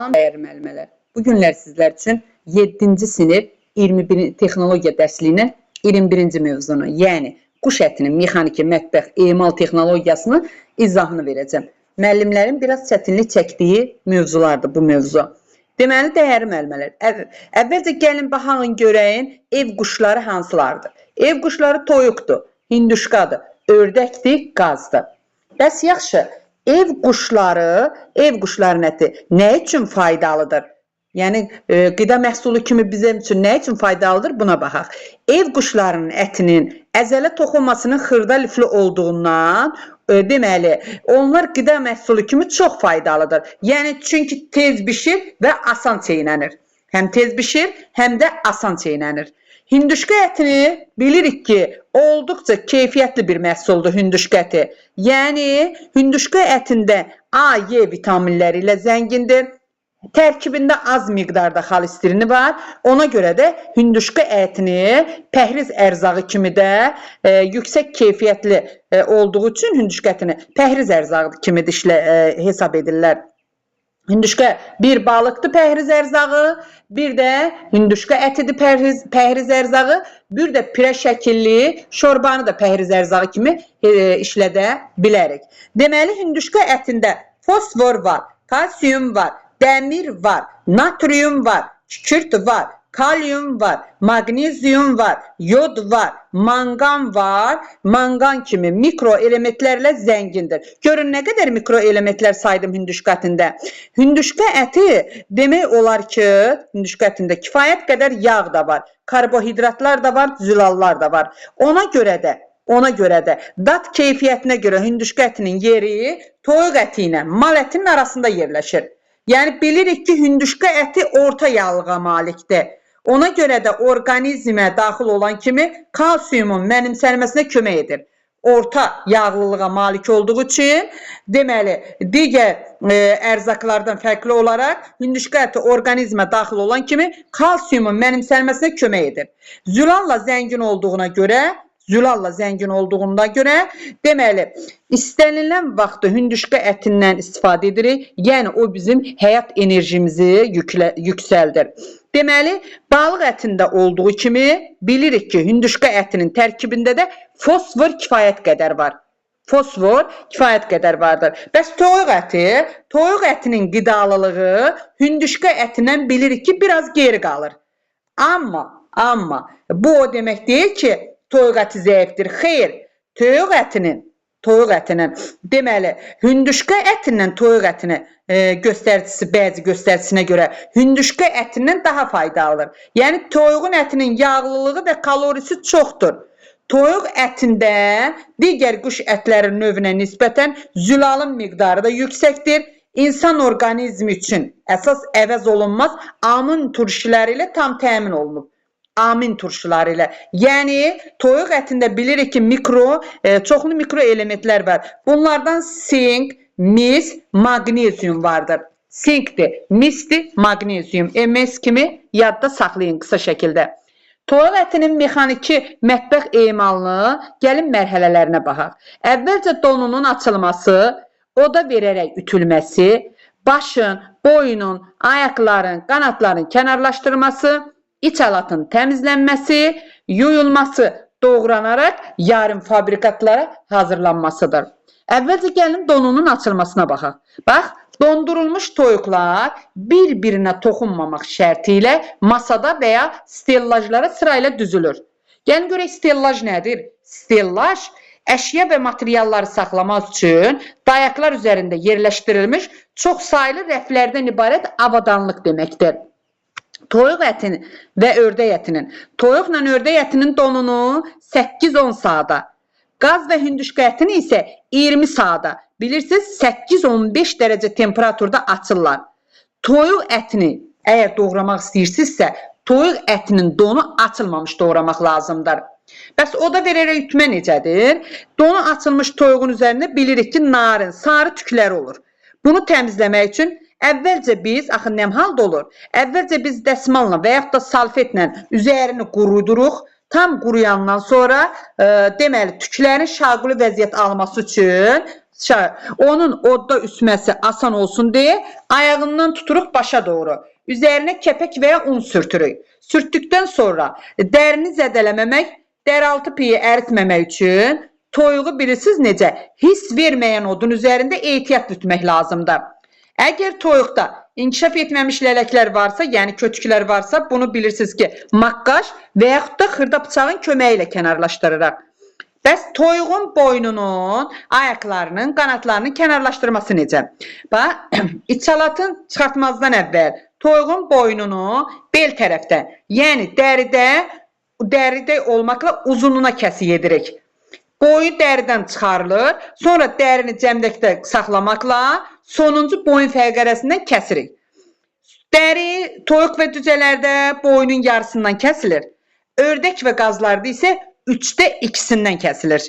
Dəyərli müəllimələr, bu günlər sizlər üçün 7-ci sinif 21 texnologiya dərsliyinin 21-ci mövzunu, yəni quş ətinin mexaniki, mətbəx, emal texnologiyasının izahını verəcəm. Müəllimlərin biraz çətinlik çəkdiyi mövzulardır bu mövzu. Deməli, dəyərli müəllimələr, əvvəlcə gəlin baxın görəyin ev quşları hansılardır? Ev quşları toyuqdur, hinduşkadır, ördəkdir, qazdır. Bəs yaxşı, ev quşların əti nə üçün faydalıdır? Yəni, qida məhsulu kimi bizim üçün nə üçün faydalıdır? Buna baxaq. Ev quşlarının ətinin əzələ toxunmasının xırda lifli olduğundan, deməli, onlar qida məhsulu kimi çox faydalıdır. Yəni, çünki tez bişir və asan çeynənir. Həm tez bişir, həm də asan çeynənir. Hinduşka ətini bilirik ki, olduqca keyfiyyətli bir məhsuldur hinduşka əti. Yəni, hinduşka ətində A, Y vitaminləri ilə zəngindir. Tərkibində az miqdarda xolesterini var. Ona görə də hinduşka ətini pəhriz ərzağı kimi də yüksək keyfiyyətli olduğu üçün hinduşka ətini pəhriz ərzağı kimi də hesab edirlər. Hinduşka bir balıqdır pəhriz ərzağı, bir də hinduşka ətidir pəhriz ərzağı, bir də pirə şəkilli şorbanı da pəhriz ərzağı kimi işlədə bilərik. Deməli, hinduşka ətində fosfor var, kalsiyum var, dəmir var, natrium var, kükürt var, kalyum var, magnezyum var, yod var, mangan var. Mangan kimi mikro elementlərlə zəngindir. Görün nə qədər mikro elementlər saydım hinduşka ətində. Hinduşka əti demək olar ki, hinduşka ətində kifayət qədər yağ da var, karbohidratlar da var, zülallar da var. Ona görə də dad keyfiyyətinə görə hinduşka ətinin yeri toyuq əti ilə mal ətinin arasında yerləşir. Yəni, bilirik ki, hinduşka əti orta yağlığa malikdir. Ona görə də orqanizmə daxil olan kimi kalsiyumun mənimsənməsinə kömək edir. Orta yağlılığa malik olduğu üçün, deməli, digər ərzaqlardan fərqli olaraq hinduşka əti orqanizmə daxil olan kimi kalsiyumun mənimsənməsinə kömək edir. Zülalla zəngin olduğuna görə, deməli, istənilən vaxtı hinduşka ətindən istifadə edirik, yəni o bizim həyat enerjimizi yüksəldir. Deməli, balıq ətində olduğu kimi bilirik ki, hinduşka ətinin tərkibində də fosfor kifayət qədər var. Bəs toyuq ətinin qidalılığı hinduşka ətindən bilirik ki, biraz geri qalır. Amma bu o demək deyil ki, toyuq əti zəifdir. Xeyr, toyuq ətinin, deməli, hinduşka ətindən toyuq ətinin bəzi göstəricisinə görə hinduşka ətindən daha faydalıdır. Yəni, toyuğun ətinin yağlılığı və kalorisi çoxdur. Toyuq ətində digər quş ətləri növünə nisbətən zülalın miqdarı da yüksəkdir. İnsan orqanizmi üçün əsas əvəz olunmaz amin turşuları ilə tam təmin olunub. Yəni, toyuq ətində bilirik ki, çoxlu mikro elementlər var. Bunlardan sink, mis, magnezyum vardır. Sinkdir, misdir, magnezyum. MS kimi yadda saxlayın qısa şəkildə. Toyuq ətinin mexaniki mətbəx emalını gəlin mərhələlərinə baxaq. Əvvəlcə donunun açılması, oda verərək ütülməsi, başın, boynun, ayaqların, qanatların kənarlaşdırılması, iç alatın təmizlənməsi, yuyulması, doğranaraq yarım fabrikatlara hazırlanmasıdır. Əvvəlcə gəlin donunun açılmasına baxaq. Bax, dondurulmuş toyuqlar bir-birinə toxunmamaq şərti ilə masada və ya stellajlara sırayla düzülür. Gəlin görək stellaj nədir? Stellaj əşya və materialları saxlamaq üçün dayaqlar üzərində yerləşdirilmiş çox saylı rəflərdən ibarət avadanlıq deməkdir. Toyuq ətinin və ördək ətinin donunu 8-10 saata, qaz və hinduşka ətini isə 20 saata, bilirsiniz, 8-15 dərəcə temperaturda açırlar. Toyuq ətini əgər doğramaq istəyirsinizsə, toyuq ətinin donu açılmamış doğramaq lazımdır. Bəs oda verərək ütmə necədir? Donu açılmış toyuğun üzərində bilirik ki, narın, sarı tükləri olur. Bunu təmizləmək üçün əvvəlcə biz, axı nəm halda olur, əvvəlcə biz dəsmalla və yaxud da salfetlə üzərini quruduruq, tam quruyandan sonra, deməli, tüklərin şaquli vəziyyət alması üçün Onun odda üsməsi asan olsun deyə ayağından tuturuq başa doğru. Üzərinə kəpək və ya un sürtürük. Sürtdükdən sonra dərini zədələməmək, dəraltı piyi əritməmək üçün toyuğu bilirsiniz necə? Hiss verməyən odun üzərində ehtiyat etmək lazımdır. Əgər toyuqda inkişaf etməmiş lələklər varsa, yəni kötüklər varsa, bunu bilirsiniz ki, maqqaj və yaxud da xırda bıçağın köməyi ilə kənarlaşdırırıq. Bəs toyuğun boynunun, ayaqlarının, qanatlarının kənarlaşdırması necə? Bax, içalatın çıxartmazdan əvvəl toyuğun boynunu bel tərəfdən, yəni dəridə olmaqla uzunluğuna kəsik edirik. Boyu dəridən çıxarılır, sonra dərini cəmdəkdə saxlamaqla sonuncu boyun fəqərəsindən kəsirik. Dəri toyuq və cücələrdə boynun yarısından kəsilir. Ördək və qazlarda isə 2/3-dən kəsilir.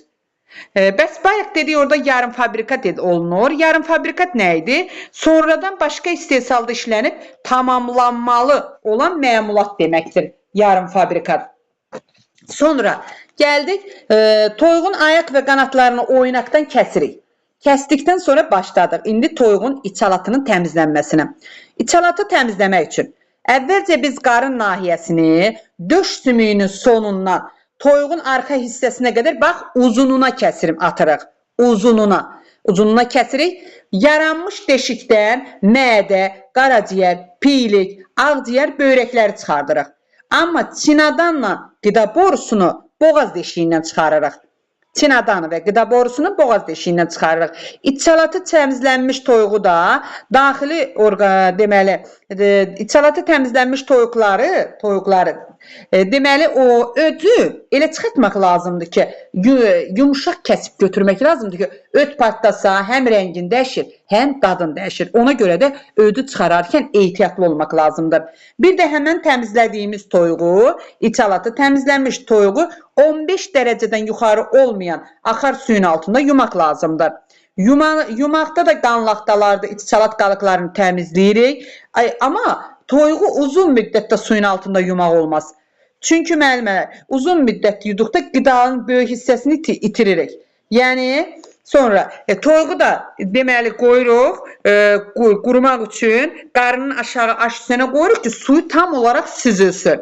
Bəs bayaq dedik orada yarım fabrikat olunur. Yarım fabrikat nə idi? Sonradan başqa istehsalda işlənib tamamlanmalı olan məmulat deməkdir yarım fabrikat. Sonra gəldik, toyuğun ayaq və qanatlarını oynaqdan kəsirik. Kəsdikdən sonra başladıq. İndi toyuğun içalatının təmizlənməsinə. İçalatı təmizləmək üçün əvvəlcə biz qarın nahiyəsini döş sümüyünün sonundan toyuğun arxa hissəsinə qədər bax uzununa kəsirim, atırıq. Uzununa kəsirik. Yaranmış deşikdən mədə, qaraciyər, piylik, ağciyər, böyrəkləri çıxardırıq. Amma çinadanla qida borusunu boğaz deşiyindən çıxarırıq. Çinadanı və qida borusunu boğaz deşiyindən çıxarırıq. İçalatı təmizlənmiş toyuğu da daxili deməli, içalatı təmizlənmiş toyuqları deməli o ödü elə çıxartmaq lazımdır ki, yumuşaq kəsib götürmək lazımdır ki, öd partlasa həm rəngin dəyişir, həm dadın dəyişir. Ona görə də ödü çıxararkən ehtiyatlı olmaq lazımdır. Bir də həmən təmizlədiyimiz toyuğu, içalatı təmizlənmiş toyuğu 15 dərəcədən yuxarı olmayan axar suyun altında yumaq lazımdır. Yumaqda da qan laxtalarda içalat qalıqlarını təmizləyirik. Amma toyuğu uzun müddətdə suyun altında yumaq olmaz. Çünki müəllimlər, uzun müddət yuduqda qidanın böyük hissəsini itiririk. Yəni, sonra toyuğu da deməli qoyuruq, qurumaq üçün qarnının aşağı aş üstünə qoyuruq ki, suyu tam olaraq süzülsün.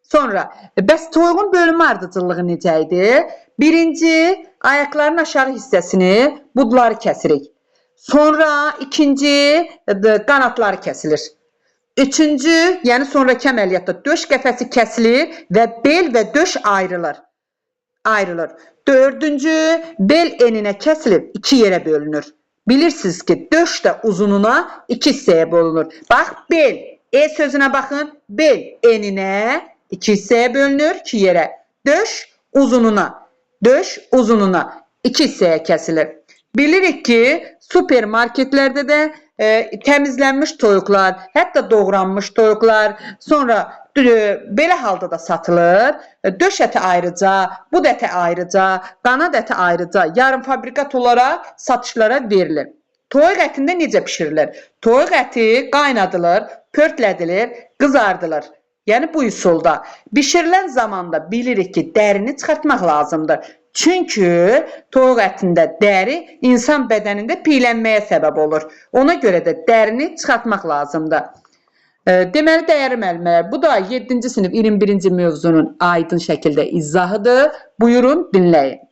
Sonra, bəs toyuğun bölünmə ardıcıllığı necə idi? Birinci, ayaqlarının aşağı hissəsini, budları kəsirik. Sonra, ikinci, qanatları kəsilir. Üçüncü, yəni sonraki əməliyyatda döş qəfəsi kəsilir və bel və döş ayrılır. Dördüncü, bel eninə kəsilib 2 yerə bölünür. Bilirsiniz ki, döş də uzunluğuna 2 hissəyə bölünür. Bax, bel, sözünə baxın, bel eninə 2 hissəyə bölünür, 2 yerə. Döş uzunluğuna 2 hissəyə kəsilir. Bilirik ki, supermarketlərdə də təmizlənmiş toyuqlar, hətta doğranmış toyuqlar, sonra belə halda da satılır. Döş əti ayrıca, bud əti ayrıca, qanad əti ayrıca, yarım fabrikat olaraq satışlara verilir. Toyuq ətində necə pişirilir? Toyuq əti qaynadılır, pörtlədilir, qızardılır. Yəni bu üsulda. Bişirilən zamanda bilirik ki, dərini çıxartmaq lazımdır. Çünki toyuq ətində dəri insan bədənində piylənməyə səbəb olur. Ona görə də dərini çıxartmaq lazımdır. Deməli, dəyərli müəllimlər, bu da 7-ci sinif 21-ci mövzunun aydın şəkildə izahıdır. Buyurun, dinləyin.